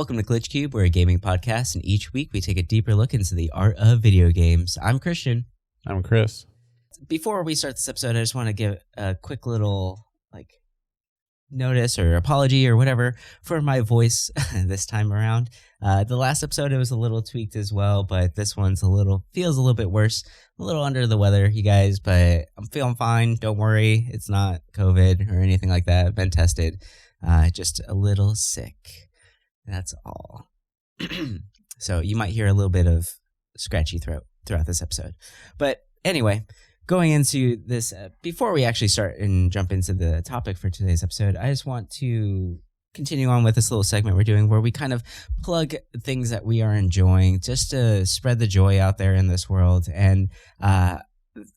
Welcome to Glitch Cube. We're a gaming podcast, and each week we take a deeper look into the art of video games. I'm Christian. I'm Chris. Before we start this episode, I just want to give a quick little notice or apology or whatever for my voice this time around. The last episode, it was a little tweaked as well, but this one's feels a little bit worse. A little under the weather, you guys, but I'm feeling fine. Don't worry. It's not COVID or anything like that. I've been tested. Just a little sick. That's all. So you might hear a little bit of scratchy throat throughout this episode. But anyway, going into this, before we actually start and jump into the topic for today's episode, I just want to continue on with this little segment we're doing where we kind of plug things that we are enjoying just to spread the joy out there in this world. And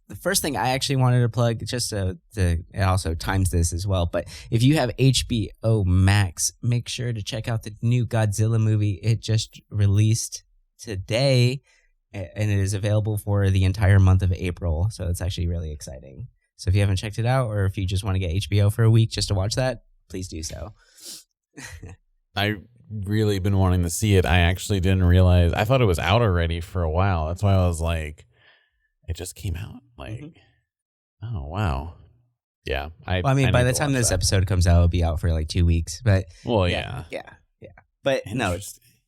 the first thing I actually wanted to plug, just to it also times this as well, but if you have HBO Max, make sure to check out the new Godzilla movie. It just released today, and it is available for the entire month of April, so it's actually really exciting. So if you haven't checked it out, or if you just want to get HBO for a week just to watch that, please do so. I really been wanting to see it. I actually didn't realize. I thought it was out already for a while. That's why I was like, it just came out. Oh, wow. Yeah. By the time this episode comes out, it'll be out for 2 weeks. But yeah. But no,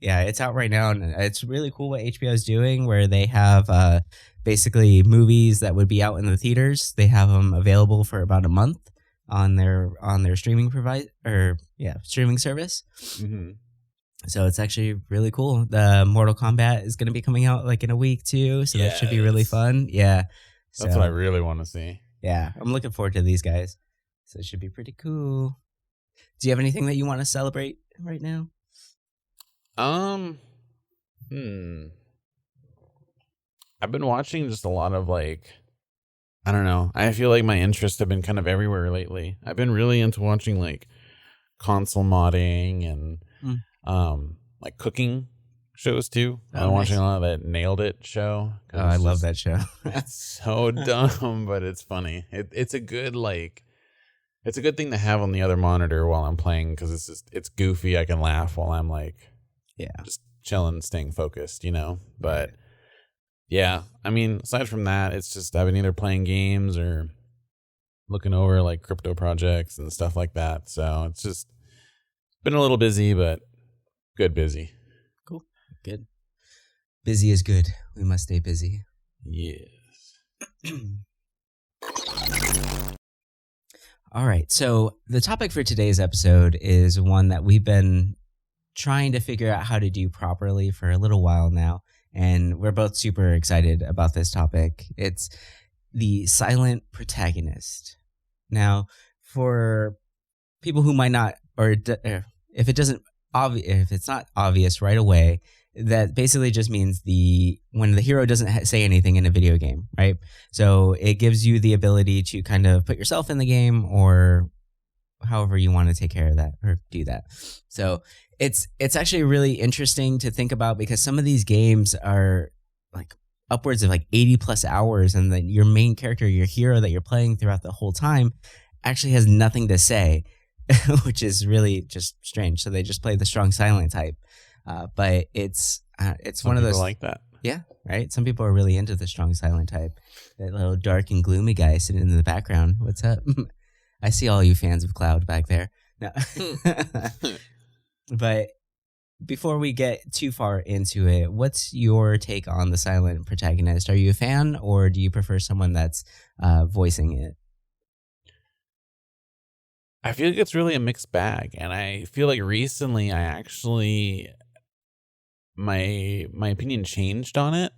it's out right now, and it's really cool what HBO is doing, where they have basically movies that would be out in the theaters. They have them available for about a month on their streaming streaming service. Mm-hmm. So it's actually really cool. The Mortal Kombat is going to be coming out in a week too, so that should be really fun. Yeah, that's what I really want to see. Yeah, I'm looking forward to these guys. So it should be pretty cool. Do you have anything that you want to celebrate right now? I've been watching just a lot of I don't know. I feel like my interests have been kind of everywhere lately. I've been really into watching console modding and cooking shows too. I'm watching a lot of that Nailed It show. Oh, I love that show. It's so dumb, but it's funny. It's a good it's a good thing to have on the other monitor while I'm playing, because it's goofy. I can laugh while I'm just chilling, staying focused, But yeah, I mean, aside from that, it's just I've been either playing games or looking over crypto projects and stuff like that. So it's just been a little busy, but good busy. Cool. Good. Busy is good. We must stay busy. Yes. All right. So the topic for today's episode is one that we've been trying to figure out how to do properly for a little while now. And we're both super excited about this topic. It's the Silent Protagonist. Now, for people who might not, or if it's not obvious right away, that basically just means when the hero doesn't say anything in a video game, right? So it gives you the ability to kind of put yourself in the game, or however you want to take care of that or do that. So it's actually really interesting to think about, because some of these games are upwards of 80 plus hours, and then your main character, your hero that you're playing throughout the whole time, actually has nothing to say, which is really just strange. So they just play the strong silent type. But it's one of those like that. Yeah, right. Some people are really into the strong silent type. That little dark and gloomy guy sitting in the background. What's up? I see all you fans of Cloud back there. No. But before we get too far into it, what's your take on the Silent Protagonist? Are you a fan, or do you prefer someone that's voicing it? I feel like it's really a mixed bag, and I feel like recently I actually my opinion changed on it.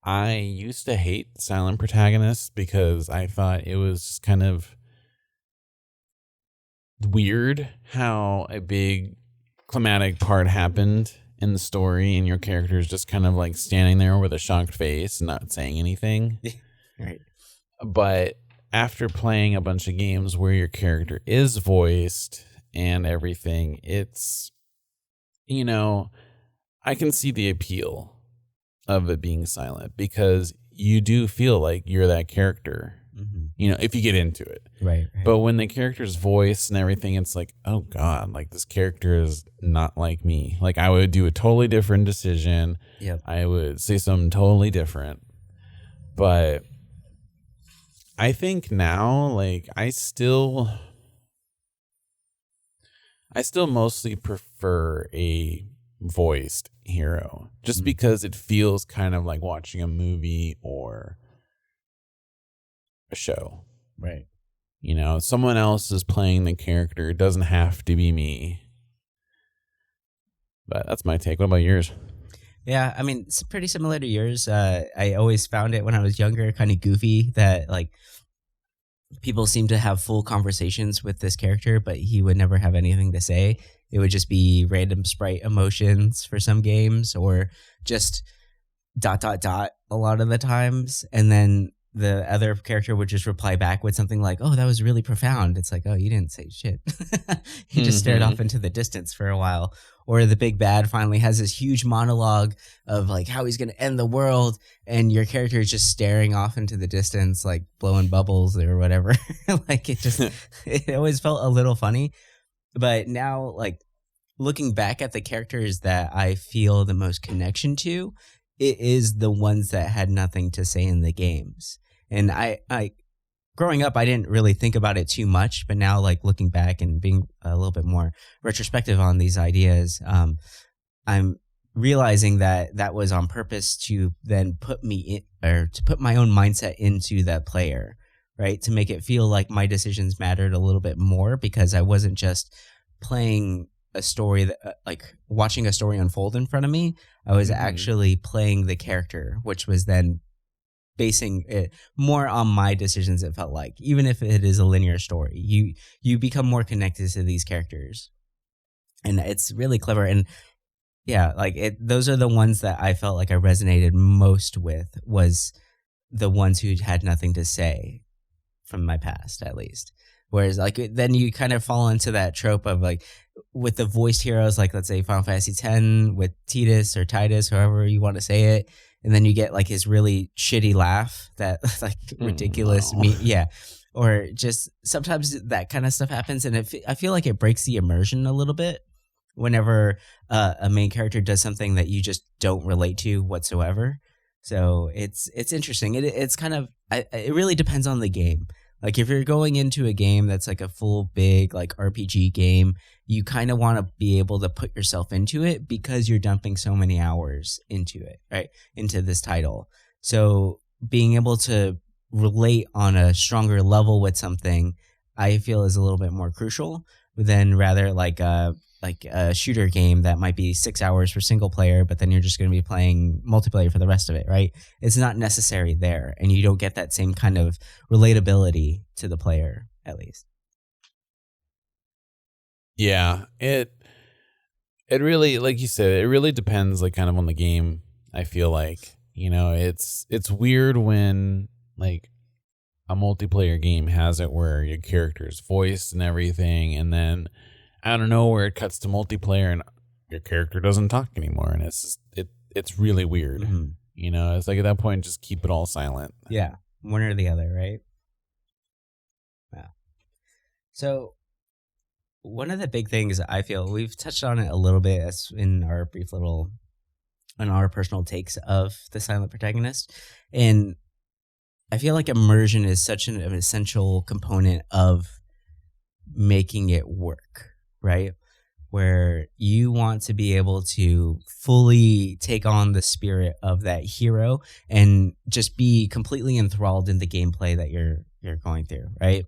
I used to hate Silent Protagonist because I thought it was just kind of weird how a big climatic part happened in the story, and your character is just kind of standing there with a shocked face and not saying anything. Right. But after playing a bunch of games where your character is voiced and everything, it's, I can see the appeal of it being silent, because you do feel like you're that character. Mm-hmm. if you get into it. Right. But when the character's voice and everything, it's like, oh God, like this character is not like me. Like I would do a totally different decision. Yep. I would say something totally different. But I think now, like I still mostly prefer a voiced hero just because it feels kind of like watching a movie or a show. Right. Someone else is playing the character. It doesn't have to be me. But that's my take. What about yours? Yeah, I mean, it's pretty similar to yours. I always found it when I was younger kind of goofy that like people seem to have full conversations with this character, but he would never have anything to say. It would just be random sprite emotions for some games or just ... a lot of the times. And then the other character would just reply back with something like, oh, that was really profound. It's like, oh, you didn't say shit. He just stared off into the distance for a while. Or the big bad finally has this huge monologue of like how he's going to end the world. And your character is just staring off into the distance, like blowing bubbles or whatever. Like it always felt a little funny. But now, like looking back at the characters that I feel the most connection to, it is the ones that had nothing to say in the games. And I growing up, I didn't really think about it too much, but now like looking back and being a little bit more retrospective on these ideas, I'm realizing that was on purpose to then put me in, or to put my own mindset into that player, right? To make it feel like my decisions mattered a little bit more because I wasn't just playing a story that like watching a story unfold in front of me. I was actually playing the character, which was then basing it more on my decisions. It felt like, even if it is a linear story, you become more connected to these characters, and it's really clever. And yeah, like those are the ones that I felt like I resonated most with, was the ones who had nothing to say from my past, at least. Whereas like then you kind of fall into that trope of like with the voiced heroes, like let's say Final Fantasy X with Titus or Titus, however you want to say it. And then you get like his really shitty laugh, that like ridiculous yeah. Or just sometimes that kind of stuff happens. And I feel like it breaks the immersion a little bit whenever a main character does something that you just don't relate to whatsoever. So it's interesting. It's kind of, it really depends on the game. Like if you're going into a game that's like a full big like RPG game, you kind of want to be able to put yourself into it because you're dumping so many hours into it, right? Into this title. So being able to relate on a stronger level with something, I feel is a little bit more crucial than rather like a shooter game that might be 6 hours for single player, but then you're just going to be playing multiplayer for the rest of it, right? It's not necessary there, and you don't get that same kind of relatability to the player, at least. Yeah, it really, like you said, it really depends, like kind of on the game. I feel like, it's weird when like a multiplayer game has it where your character's voiced and everything, and then I don't know where it cuts to multiplayer and your character doesn't talk anymore, and it's just, it's really weird. Mm-hmm. It's like at that point, just keep it all silent. Yeah, one or the other, right? Wow. So one of the big things I feel, we've touched on it a little bit as in our brief little, on our personal takes of the Silent Protagonist, and I feel like immersion is such an essential component of making it work, right? Where you want to be able to fully take on the spirit of that hero and just be completely enthralled in the gameplay that you're going through, right?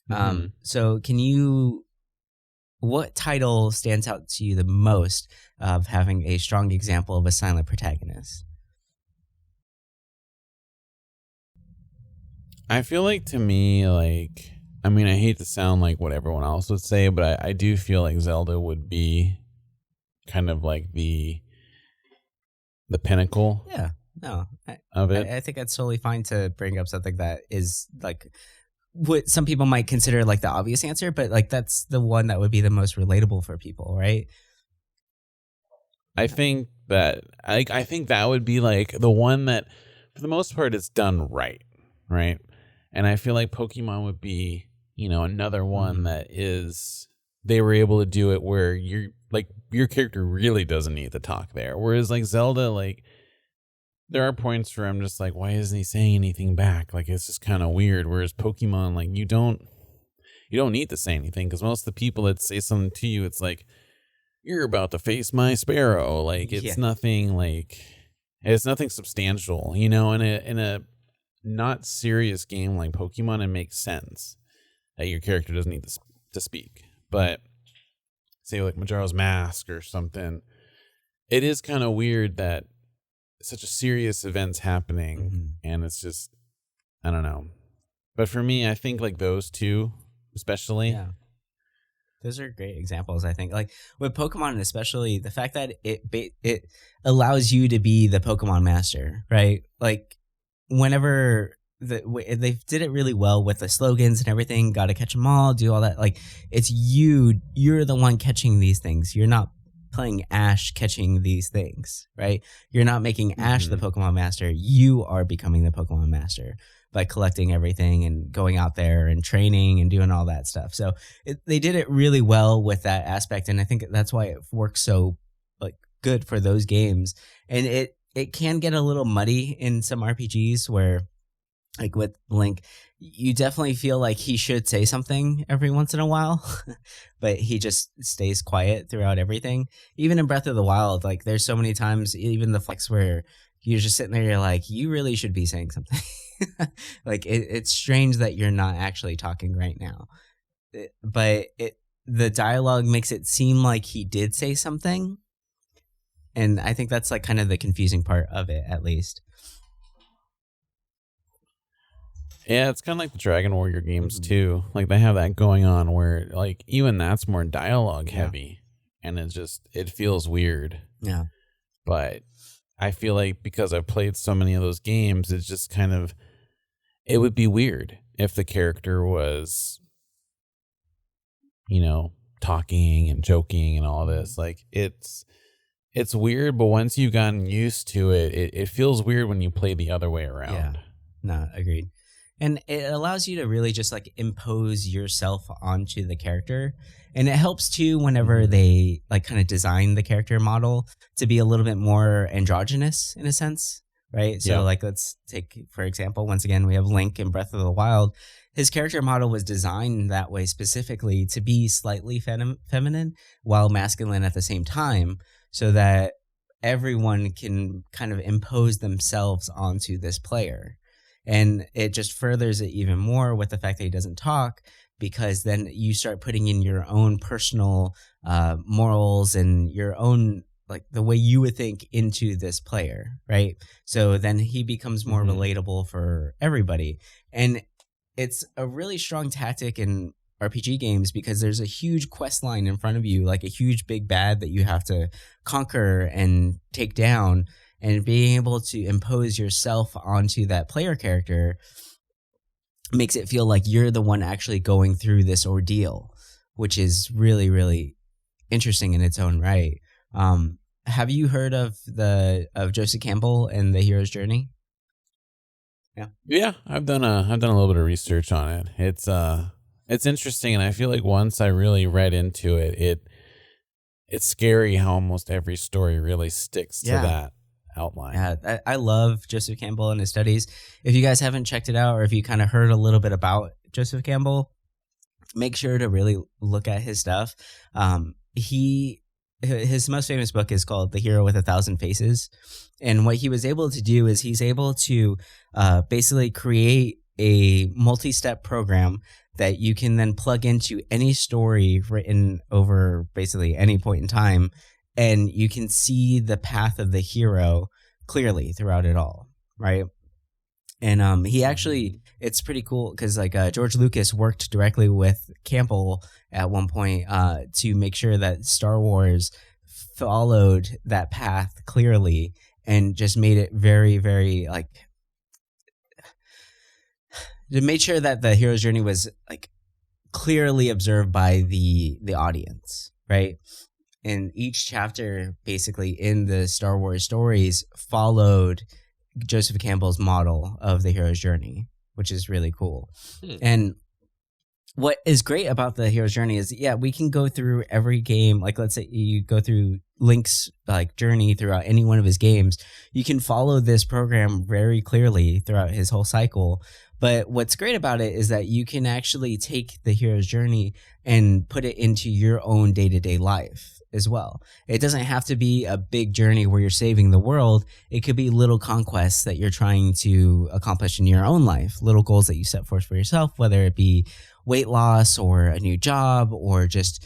Mm-hmm. So what title stands out to you the most of having a strong example of a silent protagonist? I feel like, to me, like, I mean, I hate to sound like what everyone else would say, but I do feel like Zelda would be kind of like the pinnacle. Yeah, no, of it. I think that's totally fine to bring up something that is like what some people might consider like the obvious answer, but like that's the one that would be the most relatable for people, right? I think that I think that would be like the one that, for the most part, is done right, right? And I feel like Pokemon would be, another one that is, they were able to do it where your character really doesn't need to talk there. Whereas like Zelda, like there are points where I'm just like, why isn't he saying anything back? Like it's just kind of weird. Whereas Pokemon, like you don't need to say anything, because most of the people that say something to you, it's like, you're about to face my sparrow. Like it's nothing substantial, in a not serious game like Pokemon. It makes sense that your character doesn't need to speak. But say like Majora's Mask or something, it is kind of weird that such a serious event's happening, and it's just, I don't know. But for me, I think like those two especially. Yeah. Those are great examples, I think. Like with Pokemon, especially the fact that it allows you to be the Pokemon master, right? Like whenever they did it really well with the slogans and everything, got to catch them all, do all that. Like it's you're the one catching these things. You're not playing Ash catching these things, right? You're not making Ash the Pokemon master. You are becoming the Pokemon master by collecting everything and going out there and training and doing all that stuff. So they did it really well with that aspect, and I think that's why it works so like good for those games. And it can get a little muddy in some RPGs where, like with Link, you definitely feel like he should say something every once in a while, but he just stays quiet throughout everything. Even in Breath of the Wild, like there's so many times, even the flex where you're just sitting there, you're like, you really should be saying something. Like it's strange that you're not actually talking right now, but the dialogue makes it seem like he did say something, and I think that's like kind of the confusing part of it, at least. Yeah, it's kind of like the Dragon Warrior games too. Like they have that going on where like even that's more dialogue heavy, and it feels weird. Yeah, but I feel like because I've played so many of those games, it's just kind of, it would be weird if the character was, talking and joking and all this. Like it's weird, but once you've gotten used to it, it feels weird when you play the other way around. Yeah, no, agreed. And it allows you to really just like impose yourself onto the character. And it helps too whenever they like kind of design the character model to be a little bit more androgynous in a sense, right? So like let's take, for example, once again, we have Link in Breath of the Wild. His character model was designed that way specifically to be slightly feminine while masculine at the same time, so that everyone can kind of impose themselves onto this player. And it just furthers it even more with the fact that he doesn't talk, because then you start putting in your own personal morals and your own, like the way you would think into this player, right? So then he becomes more relatable for everybody. And it's a really strong tactic in RPG games because there's a huge quest line in front of you, like a huge big bad that you have to conquer and take down. And being able to impose yourself onto that player character makes it feel like you're the one actually going through this ordeal, which is really, really interesting in its own right. Have you heard of Joseph Campbell and the hero's journey? Yeah, I've done a little bit of research on it. It's interesting, and I feel like once I really read into it, it's scary how almost every story really sticks to that outline. Yeah, I love Joseph Campbell and his studies. If you guys haven't checked it out, or if you kind of heard a little bit about Joseph Campbell, make sure to really look at his stuff. His most famous book is called The Hero with a Thousand Faces. And what he was able to do is he's able to basically create a multi-step program that you can then plug into any story written over basically any point in time, and you can see the path of the hero clearly throughout it all, right? And he actually, it's pretty cool because like George Lucas worked directly with Campbell at one point to make sure that Star Wars followed that path clearly and just made it very, very like, to make sure that the hero's journey was like clearly observed by the audience, right? And each chapter basically in the Star Wars stories followed Joseph Campbell's model of the hero's journey, which is really cool. And what is great about the hero's journey is, we can go through every game. Like, let's say you go through Link's like journey throughout any one of his games. You can follow this program very clearly throughout his whole cycle. But what's great about it is that you can actually take the hero's journey and put it into your own day-to-day life as well. It doesn't have to be a big journey where you're saving the world. It could be little conquests that you're trying to accomplish in your own life, little goals that you set forth for yourself, whether it be weight loss or a new job or just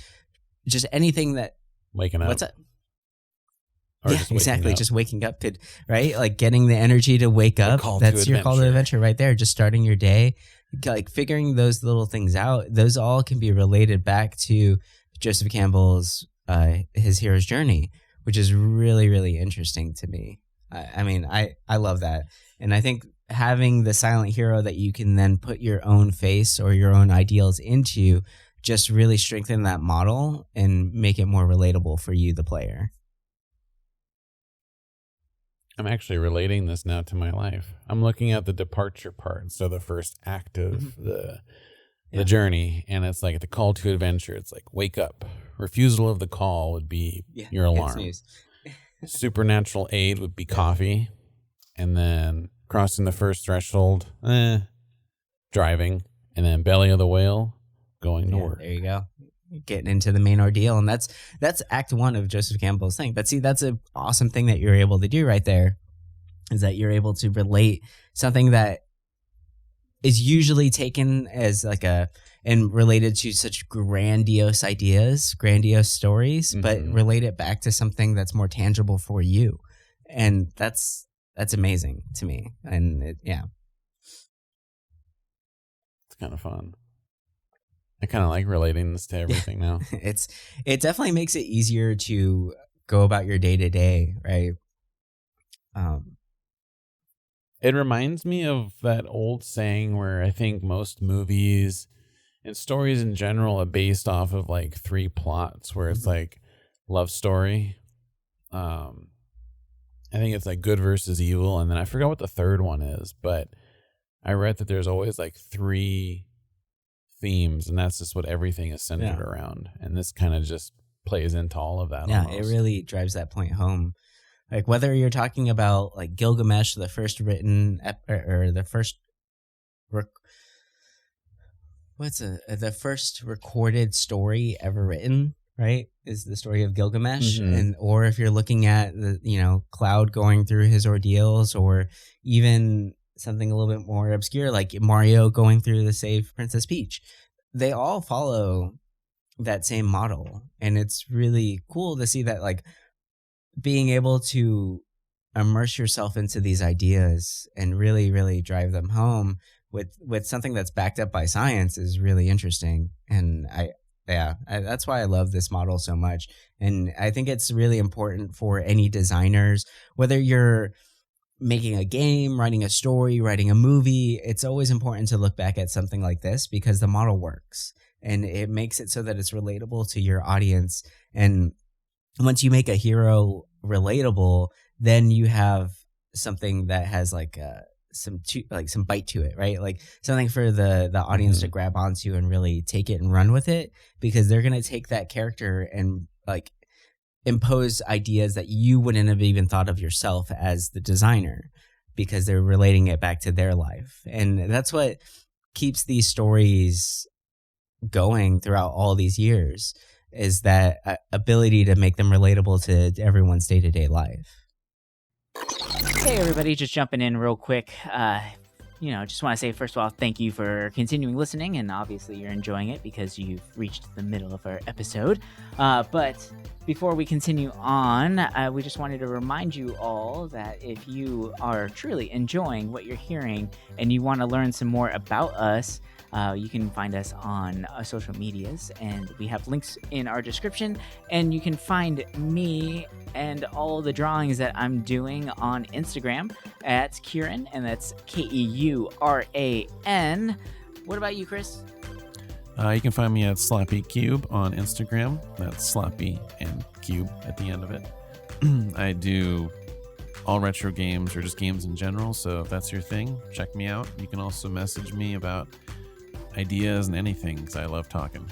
anything that... Waking up. What's that? Or Exactly. Just waking up, right? Like getting the energy to wake up. That's your call to adventure right there. Just starting your day, like figuring those little things out. Those all can be related back to Joseph Campbell's his hero's journey, which is really, really interesting to me. I love that. And I think having the silent hero that you can then put your own face or your own ideals into just really strengthen that model and make it more relatable for you, the player. I'm actually relating this now to my life. I'm looking at the departure part, so the first act of the journey, and it's like the call to adventure. It's like wake up. Refusal of the call would be your alarm. Supernatural aid would be coffee, and then crossing the first threshold, driving, and then belly of the whale, going to work. There you go. Getting into the main ordeal, and that's act 1 of Joseph Campbell's thing. But see, that's an awesome thing that you're able to do right there, is that you're able to relate something that is usually taken as like and related to such grandiose ideas, grandiose stories, but relate it back to something that's more tangible for you. And that's amazing to me. And it's kind of fun. I kind of like relating this to everything now. It definitely makes it easier to go about your day to day, right? It reminds me of that old saying where I think most movies and stories in general are based off of like 3 plots, where it's like love story. I think it's like good versus evil, and then I forgot what the third one is, but I read that there's always like 3 themes, and that's just what everything is centered around. And this kind of just plays into all of that. Yeah, it really drives that point home. Like whether you're talking about like Gilgamesh, the first written or the first the first recorded story ever written, right? Is the story of Gilgamesh, and or if you're looking at the Cloud going through his ordeals, or even something a little bit more obscure like Mario going through the Save Princess Peach, they all follow that same model, and it's really cool to see that, like, being able to immerse yourself into these ideas and really, really drive them home with something that's backed up by science is really interesting. And that's why I love this model so much. And I think it's really important for any designers, whether you're making a game, writing a story, writing a movie, it's always important to look back at something like this because the model works and it makes it so that it's relatable to your audience. And once you make a hero relatable, then you have something that has like some bite to it, right? Like something for the audience to grab onto and really take it and run with it, because they're going to take that character and like impose ideas that you wouldn't have even thought of yourself as the designer, because they're relating it back to their life. And that's what keeps these stories going throughout all these years, is that ability to make them relatable to everyone's day-to-day life. Hey everybody, just jumping in real quick. Just want to say, first of all, thank you for continuing listening, and obviously you're enjoying it because you've reached the middle of our episode. But before we continue on, we just wanted to remind you all that if you are truly enjoying what you're hearing and you want to learn some more about us, you can find us on social medias, and we have links in our description, and you can find me and all the drawings that I'm doing on Instagram at Kieran, and that's Keuran. What about you, Chris? You can find me at Sloppy Cube on Instagram. That's Sloppy and Cube at the end of it. I do all retro games or just games in general. So if that's your thing, check me out. You can also message me about ideas and anything because I love talking.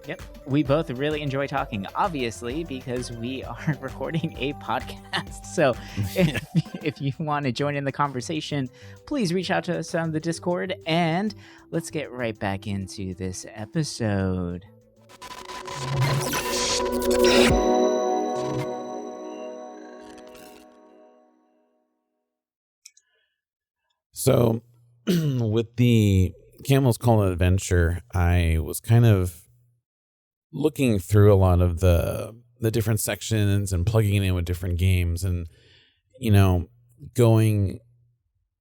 Yep. We both really enjoy talking, because we are recording a podcast. So if you want to join in the conversation, please reach out to us on the Discord, and let's get right back into this episode. So with the Campbell's Call to Adventure, I was kind of looking through a lot of the different sections and plugging it in with different games, and going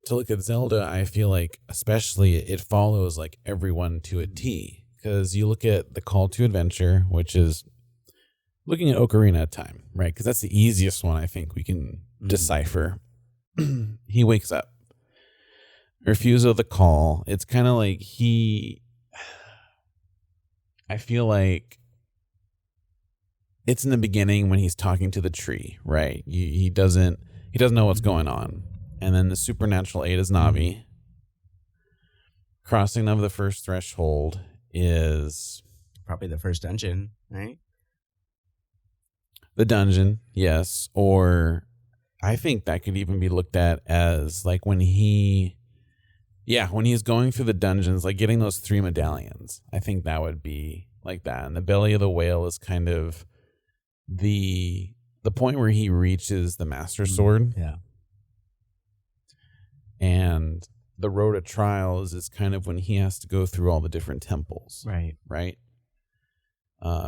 to look at Zelda, I feel like especially it follows like everyone to a T, because you look at the Call to Adventure, which is looking at Ocarina of Time, right? Because that's the easiest one I think we can decipher. He wakes up, refusal of the call. It's kind of like I feel like it's in the beginning when he's talking to the tree, right? He doesn't know what's going on. And then the supernatural aid is Navi. Crossing of the first threshold is probably the first dungeon, right? The dungeon, yes. Or I think that could even be looked at as like when he's going through the dungeons, like getting those 3 medallions. I think that would be like that. And the belly of the whale is kind of the point where he reaches the Master Sword. Yeah. And the Road of Trials is kind of when he has to go through all the different temples. Right. Right?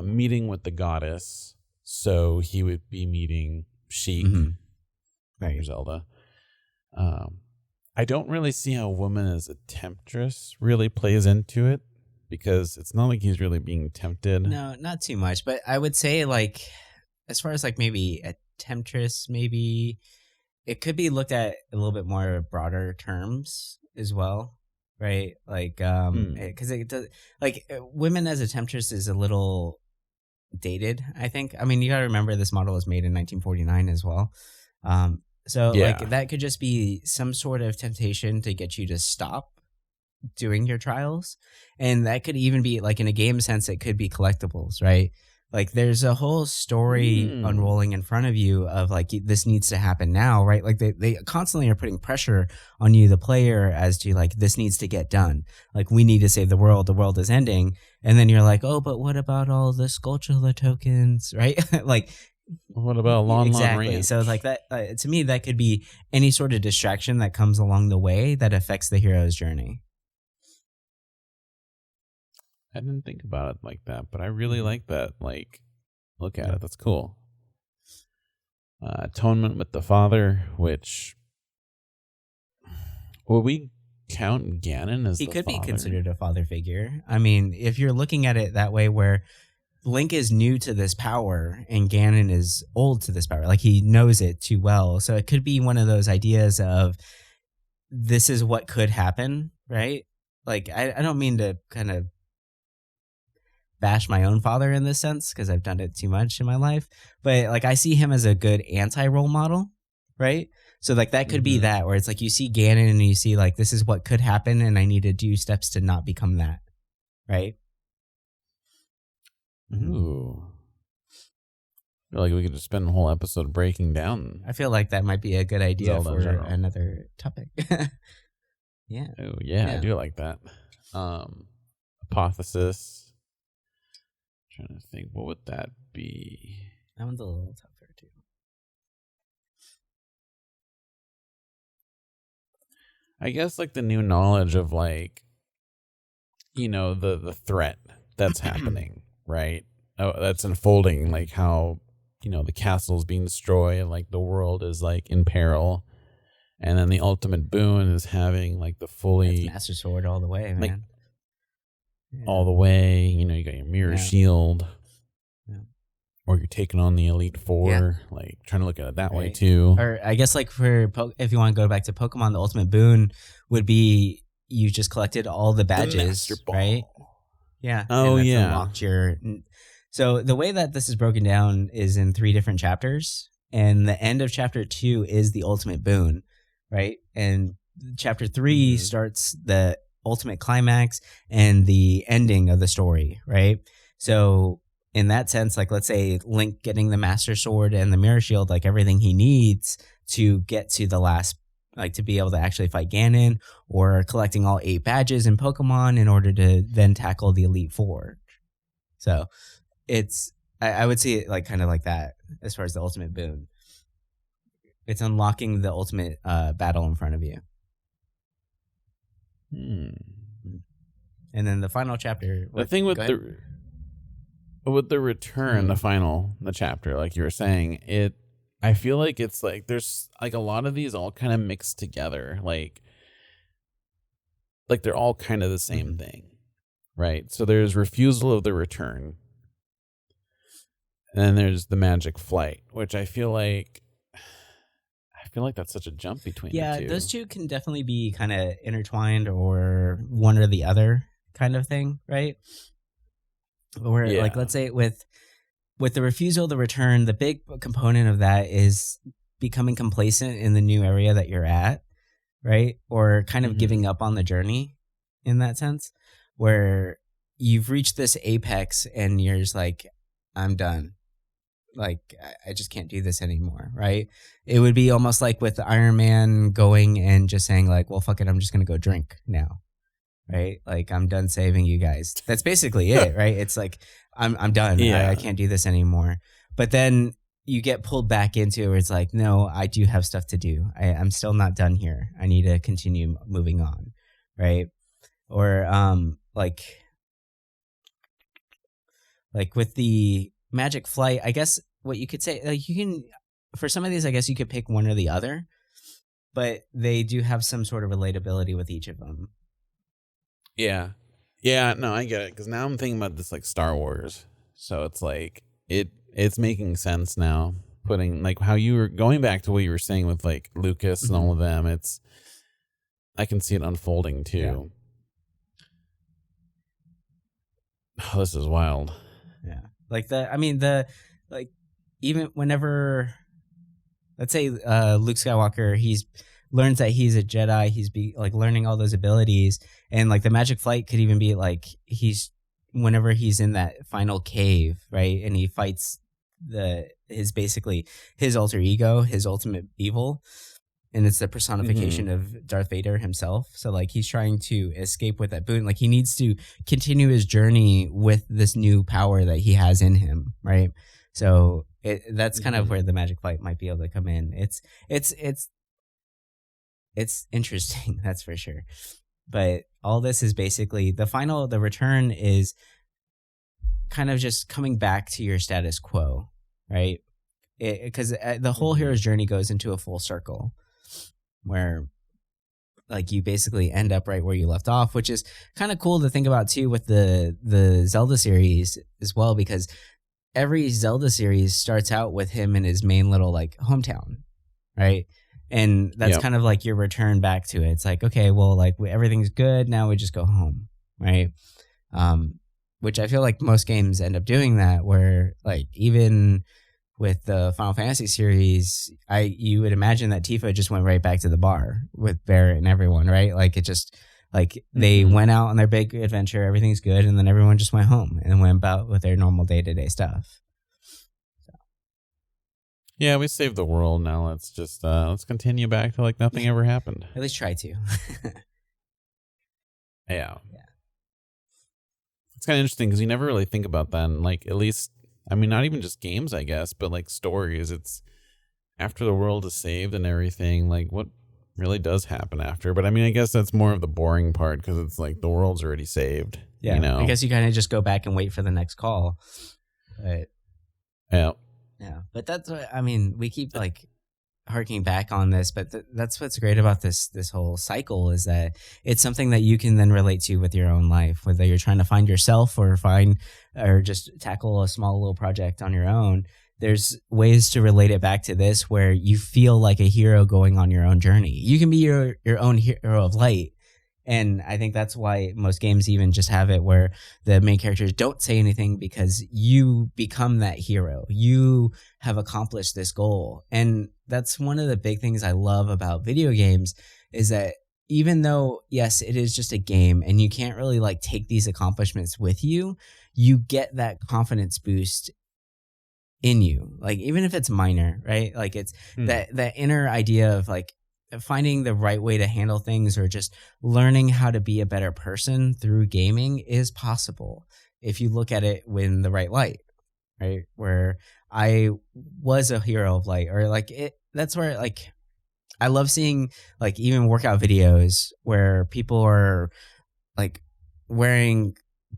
Meeting with the goddess. So he would be meeting Sheik, right. or Zelda. I don't really see how woman as a temptress really plays into it, because it's not like he's really being tempted. No, not too much. But I would say, like, as far as like maybe a temptress, maybe it could be looked at a little bit more broader terms as well, right? Like, because it does, like, women as a temptress is a little dated, I think. I mean, you got to remember this model was made in 1949 as well. Like that could just be some sort of temptation to get you to stop doing your trials. And that could even be like, in a game sense, it could be collectibles, right? Like there's a whole story unrolling in front of you of like, this needs to happen now, right? Like they constantly are putting pressure on you, the player, as to like, this needs to get done. Like, we need to save the world is ending. And then you're like, oh, but what about all the Skulltula tokens, right? Like, what about Lon exactly. Ranch? So like that, to me, that could be any sort of distraction that comes along the way that affects the hero's journey. I didn't think about it like that, but I really like that. Like, look at it. That's cool. Atonement with the Father, which will we count Ganon as he the could father? Be considered a father figure. I mean, if you're looking at it that way, where Link is new to this power and Ganon is old to this power, like he knows it too well. So it could be one of those ideas of this is what could happen, right? Like, I don't mean to kind of bash my own father in this sense, because I've done it too much in my life, but like I see him as a good anti-role model, right? So like that could be that, where it's like you see Ganon and you see like, this is what could happen and I need to do steps to not become that, right? Ooh. I feel like we could just spend a whole episode breaking down. I feel like that might be a good idea Zelda for another topic. Yeah. Oh yeah, I do like that. Hypothesis. Trying to think, what would that be? That one's a little tougher too. I guess like the new knowledge of like, the threat that's happening, right? Oh, that's unfolding, like how, the castle's being destroyed and like the world is like in peril. And then the ultimate boon is having like the fully That's Master Sword all the way, man. Like, all the way, you got your mirror shield, or you're taking on the Elite Four, like trying to look at it that way too. Or I guess like if you want to go back to Pokemon, the ultimate boon would be you just collected all the badges, right? Yeah. Oh, and unlocked your. So the way that this is broken down is in 3 different chapters, and the end of chapter 2 is the ultimate boon, right? And chapter 3 starts the ultimate climax and the ending of the story, right? So in that sense, like let's say Link getting the Master Sword and the Mirror Shield, like everything he needs to get to the last, like to be able to actually fight Ganon, or collecting all 8 badges in Pokemon in order to then tackle the Elite Four. So it's, I would see it like kind of like that as far as the ultimate boon. It's unlocking the ultimate battle in front of you. And then the final chapter. The thing with the return, the chapter, like you were saying, I feel like it's like there's like a lot of these all kind of mixed together, like they're all kind of the same thing, right? So there's refusal of the return, and then there's the magic flight, which I feel like that's such a jump between the two. Yeah, those two can definitely be kind of intertwined, or one or the other kind of thing, right? Or like let's say with the refusal of the return, the big component of that is becoming complacent in the new area that you're at, right? Or kind of giving up on the journey in that sense, where you've reached this apex and you're just like, I'm done. Like, I just can't do this anymore, right? It would be almost like with Iron Man going and just saying like, well, fuck it, I'm just going to go drink now, right? Like, I'm done saving you guys. That's basically it, right? It's like, I'm done. I can't do this anymore. But then you get pulled back into it where it's like, no, I do have stuff to do. I'm still not done here. I need to continue moving on, right? Or like with the magic flight, I guess what you could say, like you can, for some of these, I guess you could pick one or the other, but they do have some sort of relatability with each of them. Yeah. Yeah, no, I get it. Because now I'm thinking about this like Star Wars. So it's like, it's making sense now. Putting like how you were going back to what you were saying with like Lucas and all of them. I can see it unfolding too. Yeah. Oh, this is wild. Yeah. Like even whenever, let's say Luke Skywalker, learns that he's a Jedi, he's learning all those abilities, and like the magic flight could even be like whenever he's in that final cave, right, and he fights his alter ego, his ultimate evil, and it's the personification of Darth Vader himself. So like he's trying to escape with that boon, like he needs to continue his journey with this new power that he has in him, right? So that's kind of where the magic flight might be able to come in. It's interesting, that's for sure. But all this is basically the return is kind of just coming back to your status quo, right? Because the whole hero's journey goes into a full circle where like you basically end up right where you left off, which is kind of cool to think about too with the Zelda series as well, because every Zelda series starts out with him in his main little like hometown, right? And that's kind of like your return back to it. It's like, okay, well, like everything's good. Now we just go home, right? Which I feel like most games end up doing that, where like even with the Final Fantasy series, you would imagine that Tifa just went right back to the bar with Barrett and everyone, right? Like it just like they went out on their big adventure, everything's good, and then everyone just went home and went about with their normal day-to-day stuff. Yeah, we saved the world. Now let's just let's continue back to like nothing ever happened. At least try to. Yeah. It's kind of interesting because you never really think about that. And like, at least, I mean, not even just games, I guess, but like stories. It's after the world is saved and everything, like what really does happen after. But I mean, I guess that's more of the boring part because it's like the world's already saved. Yeah. You know? I guess you kind of just go back and wait for the next call. But yeah. Yeah, but that's what I mean. We keep like harking back on this, but that's what's great about this whole cycle is that it's something that you can then relate to with your own life, whether you're trying to find yourself or just tackle a small little project on your own. There's ways to relate it back to this where you feel like a hero going on your own journey. You can be your own hero of light And I think that's why most games even just have it where the main characters don't say anything, because you become that hero. You have accomplished this goal. And that's one of the big things I love about video games, is that even though, yes, it is just a game and you can't really like take these accomplishments with you, you get that confidence boost in you. Like, even if it's minor, right? Like, it's that inner idea of like finding the right way to handle things, or just learning how to be a better person through gaming is possible if you look at it in the right light, right? Where I was a hero of light, or like that's where like I love seeing like even workout videos where people are like wearing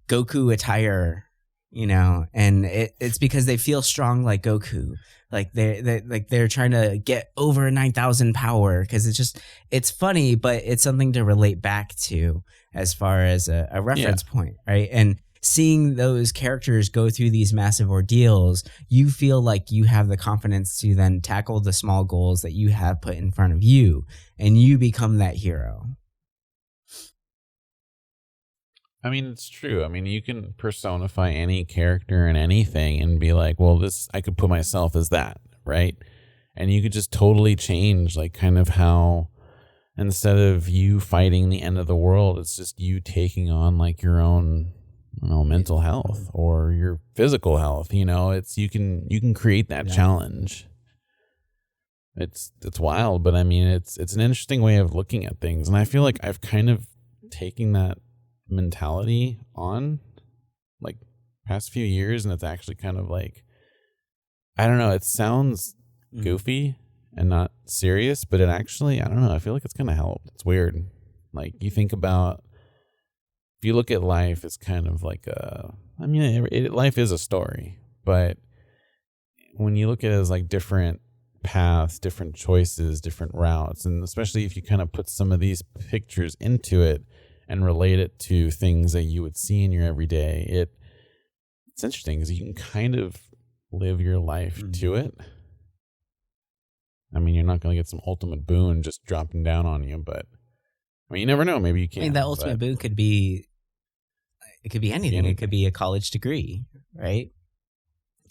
Goku attire, and it's because they feel strong like Goku. Like they're trying to get over 9,000 power, because it's funny, but it's something to relate back to as far as a reference point, right? And seeing those characters go through these massive ordeals, you feel like you have the confidence to then tackle the small goals that you have put in front of you, and you become that hero. I mean, it's true. I mean, you can personify any character in anything and be like, well, I could put myself as that, right? And you could just totally change, like, kind of how, instead of you fighting the end of the world, it's just you taking on like your own, mental health or your physical health. It's you can create that challenge. It's wild, but I mean, it's an interesting way of looking at things, and I feel like I've kind of taken that mentality on like past few years, and it's actually kind of like, I don't know, it sounds goofy and not serious, but it actually, I don't know, I feel like it's kind of helped. It's weird. Like, you think about, if you look at life, it's kind of like life is a story, but when you look at it as like different paths, different choices, different routes, and especially if you kind of put some of these pictures into it and relate it to things that you would see in your everyday, it's interesting because you can kind of live your life to it. I mean, you're not going to get some ultimate boon just dropping down on you, but I mean, you never know. Maybe you can. I mean, that ultimate boon could be anything. It could be a college degree, right?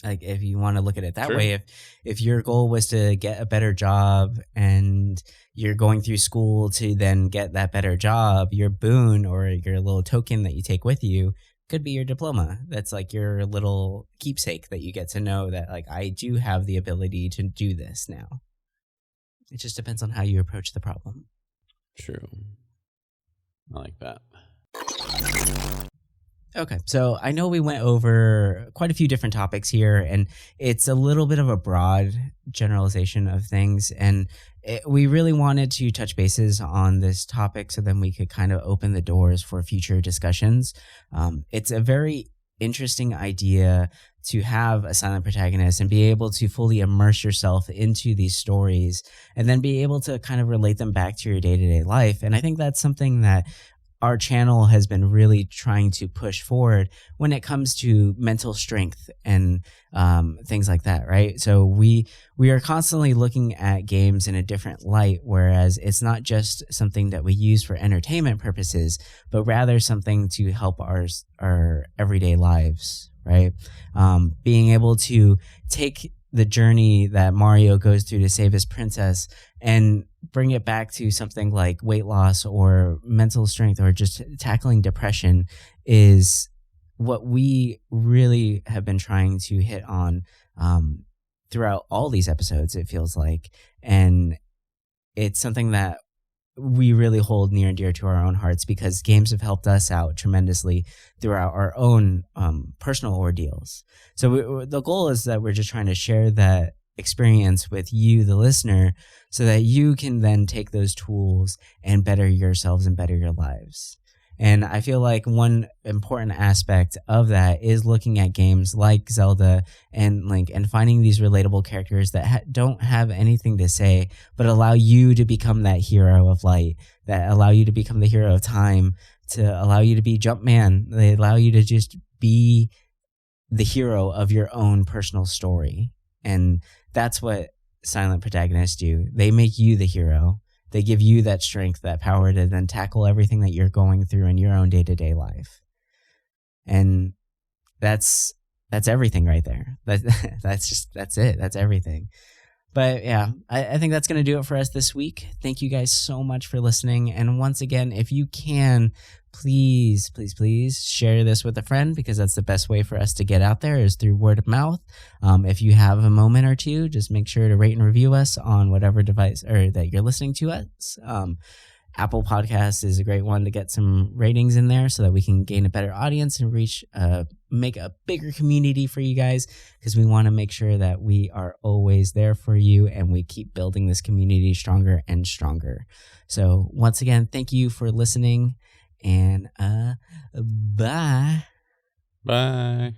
Like, if you want to look at it that way, if your goal was to get a better job and you're going through school to then get that better job, your boon or your little token that you take with you could be your diploma. That's like your little keepsake that you get to know that, like, I do have the ability to do this now. It just depends on how you approach the problem. True. I like that. Okay, so I know we went over quite a few different topics here, and it's a little bit of a broad generalization of things, and we really wanted to touch bases on this topic so then we could kind of open the doors for future discussions. It's a very interesting idea to have a silent protagonist and be able to fully immerse yourself into these stories and then be able to kind of relate them back to your day-to-day life. And I think that's something that our channel has been really trying to push forward when it comes to mental strength and things like that, right? So we are constantly looking at games in a different light, whereas it's not just something that we use for entertainment purposes, but rather something to help our everyday lives, right? Being able to take the journey that Mario goes through to save his princess and bring it back to something like weight loss or mental strength or just tackling depression is what we really have been trying to hit on throughout all these episodes, it feels like. And it's something that we really hold near and dear to our own hearts because games have helped us out tremendously throughout our own personal ordeals. So the goal is that we're just trying to share that experience with you, the listener, so that you can then take those tools and better yourselves and better your lives. And I feel like one important aspect of that is looking at games like Zelda and Link and finding these relatable characters that don't have anything to say, but allow you to become that hero of light, that allow you to become the hero of time, to allow you to be Jumpman. They allow you to just be the hero of your own personal story. And that's what silent protagonists do. They make you the hero, they give you that strength, that power to then tackle everything that you're going through in your own day-to-day life. And that's everything right there. That's it. That's everything. But yeah, I think that's going to do it for us this week. Thank you guys so much for listening. And once again, if you can, please share this with a friend, because that's the best way for us to get out there is through word of mouth. If you have a moment or two, just make sure to rate and review us on whatever device or that you're listening to us. Apple Podcasts is a great one to get some ratings in there so that we can gain a better audience and reach, make a bigger community for you guys, because we want to make sure that we are always there for you and we keep building this community stronger and stronger. So once again, thank you for listening, and bye. Bye.